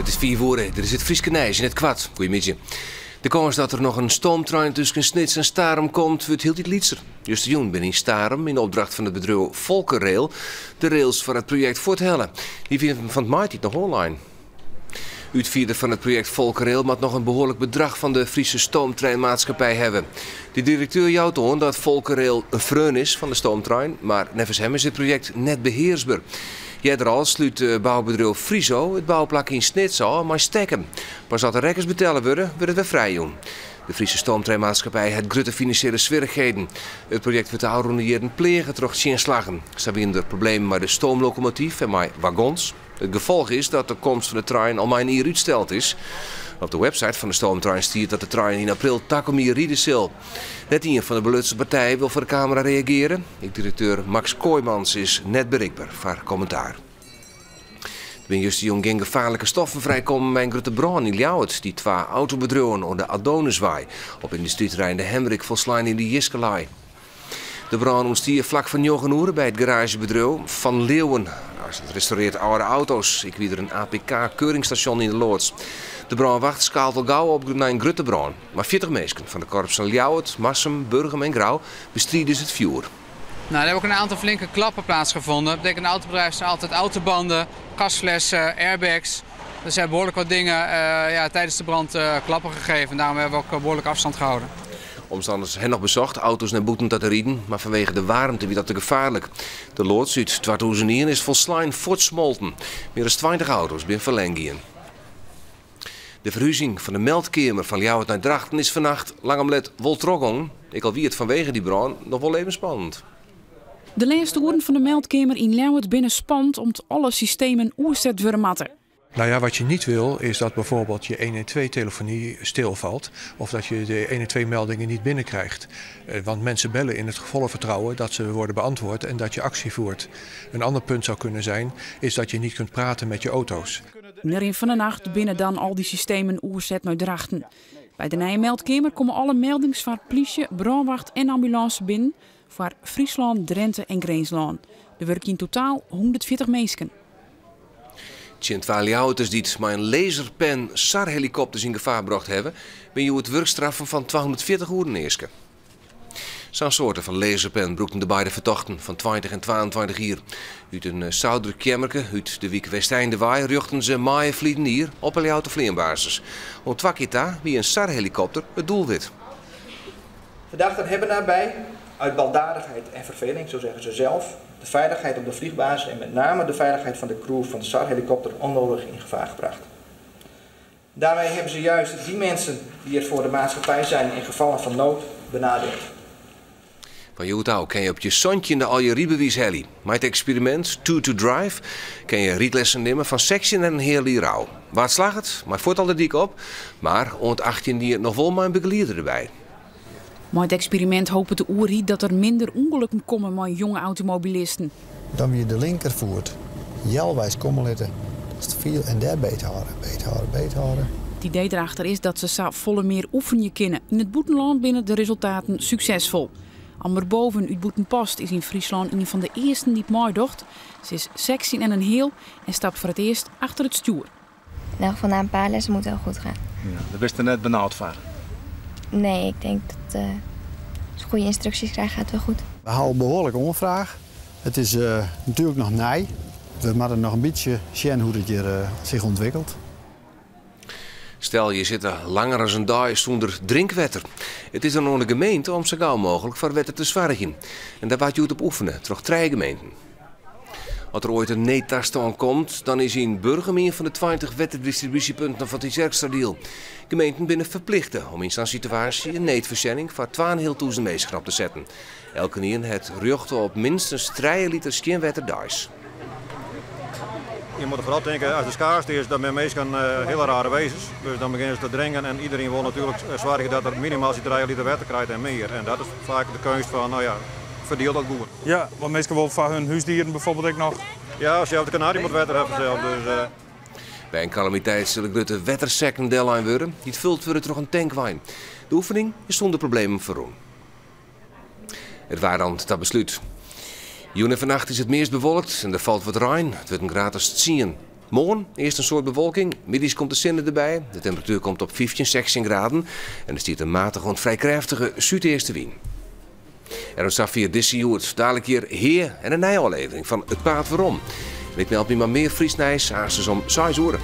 Het is 4 uur, dit is het Frieske Nijs in het kwad. Goedemiddag. De kans dat er nog een stoomtrein tussen Snits en Starum komt, wordt heel dit lietser. Just de Joen ben in Starum in opdracht van het bedrijf Volkenrail de rails voor het project voorthellen. Die vinden van het maart nog online. Uitvoerder van het project Volkenrail moet nog een behoorlijk bedrag van de Friese stoomtreinmaatschappij hebben. De directeur jouwt aan dat Volkenrail een vreun is van de stoomtrein, maar nevens hem is het project net beheersbaar. Jijderal sluit bouwbedrijf Friso het bouwplak in Snits al, maar stekken. Pas als de rekkers betalen worden, wordt het weer vrij doen. De Friese stoomtreinmaatschappij heeft grote financiële zwierigheden. Het project wordt de oude jaren plegen terug slagen. Ze hebben er problemen met de stoomlocomotief en met wagons. Het gevolg is dat de komst van de trein al maar een uur uitgesteld is. Op de website van de stoomtrein stiert dat de trein in april takomir rijden zal. Net een van de belutste partijen wil voor de Camera reageren. Directeur Max Kooijmans is net bereikbaar voor commentaar. Er zijn juist jong geen gevaarlijke stoffen vrijkomen bij een grote brand in Ljouwert. Die 2 autobedrijven op de Adoniswaai op industrieterrein de Hemrik volslaan in de Jiskelai. De brand ontstier vlak van 9 uur bij het garagebedrijf Van Leeuwen. Het restaureert oude auto's. Ik wie er een APK-keuringsstation in de loods. De brandwacht schaalt al gauw op naar een grote brand. Maar 40 mensen van de korps van Ljouwert, Marsum, Burgum en Grauw bestrijden het vuur. Nou, er hebben ook een aantal flinke klappen plaatsgevonden. Dat betekent een autobedrijf zijn altijd autobanden, gasflessen, airbags. Er zijn behoorlijk wat dingen tijdens de brand klappen gegeven. Daarom hebben we ook behoorlijk afstand gehouden. Omstanders hebben nog bezocht auto's naar boeten te rijden, maar vanwege de warmte werd dat te gevaarlijk. De loods uit 2001 is volslaan voortsmolten. Meer dan 20 auto's zijn verlengd. De verhuizing van de meldkamer van Ljouwert naar Drachten is vannacht langomlet woltrokken. Ik al wie het vanwege die brand nog wel even spannend. De laatste uren van de meldkamer in Ljouwert binnen spannend omdat alle systemen oerzet worden matten. Nou ja, wat je niet wil is dat bijvoorbeeld je 112-telefonie stilvalt of dat je de 112-meldingen niet binnenkrijgt. Want mensen bellen in het volle vertrouwen dat ze worden beantwoord en dat je actie voert. Een ander punt zou kunnen zijn is dat je niet kunt praten met je auto's. Neerin van de nacht binnen dan al die systemen oerzet naar Drachten. Bij de nieuwe meldkamer komen alle meldings van politie, brandwacht en ambulance binnen voor Friesland, Drenthe en Greensland. Er werken in totaal 140 mensen. Tjentwaal auto's die met een laserpen SAR-helikopters in gevaar gebracht hebben, ben je het werkstraffen van 240 uur neersken. Zo'n soorten van laserpen broekten de beide vertochten van 20 en 22 uur. Uit een zoudelijk kemmerke, uit de Wiek Westeinde-waai, ruchten ze maaien vliegen hier op een auto vleerbasis. Om Twakita, wie een SAR-helikopter, het doelwit. Verdachten hebben daarbij uit baldadigheid en verveling, zo zeggen ze zelf, de veiligheid op de vliegbasis en met name de veiligheid van de crew van de SAR-helikopter onnodig in gevaar gebracht. Daarmee hebben ze juist die mensen die er voor de maatschappij zijn in gevallen van nood benadeeld. Van Joetouw ken je op je zoontje in de al je riebewies heli. Met het experiment 2 to Drive kan je rietlessen nemen van section en een heel rouw. Waar slag het? Maar voort al de dik op. Maar ont 18 die nog wel maar een begeleider erbij. Met het experiment hopen de oerie dat er minder ongelukken komen met jonge automobilisten. Dan weer de linker voert. Jelwijs komen letten. Dat is veel en daar beter houden. Het idee erachter is dat ze volle meer oefenen kunnen. In het Boetenland binnen de resultaten succesvol. Amber Boven uit Boetenpost is in Friesland een van de eersten die het mooi docht. Ze is 16 en een heel en stapt voor het eerst achter het stuur. Nou, van na een paar lessen moet het heel goed gaan. Ja, daar best er net benauwd van. Nee, ik denk dat als je goede instructies krijgt, gaat het wel goed. We houden behoorlijk omvraag. Het is natuurlijk nog nij. We moeten nog een beetje zien hoe het hier zich ontwikkelt. Stel, je zit er langer dan een dag zonder drinkwetter. Het is dan nog een gemeente om zo gauw mogelijk voor wetter te zwargen. En daar wat je op oefenen, terug 3 gemeenten. Als er ooit een neettastaan komt, dan is in Burgum een van de 20 wetterdistributiepunten van die Zerkstradeel. Gemeenten binnen verplichten om in zo'n situatie een neetverzending van 2.500 mensen op te zetten. Elke keer het rucht op minstens 3 liter skinwetter daags. Je moet er vooral denken, als de schaarste is, dan zijn meestal hele rare wezens. Dus dan beginnen ze te dringen en iedereen wil natuurlijk zorgen dat er minimaal 3 liter water krijgt en meer. En dat is vaak de kunst van, nou ja, verdeel dat goed. Ja, want meestal wel van hun huisdieren bijvoorbeeld ook nog. Ja, als je op de kanarie moet water hebben zelf. Dus, Bij een calamiteit zullen de wettersekken deadline worden. Die het vult worden terug een tankwijn. De oefening is zonder problemen verroen. Het waren dan dat besluit. Joen en vannacht is het meest bewolkt en er valt wat rein. Het wordt een gratis 10. Morgen eerst een soort bewolking, middags komt de zinnen erbij. De temperatuur komt op 15, 16 graden en er stiert een matige en vrij krachtige zuideerste wind. En dan zag via Disney dadelijk hier Heer en een nieuwe aflevering van Het Paard Waarom. En ik meld me maar meer Friesnijs aan om 6 uur.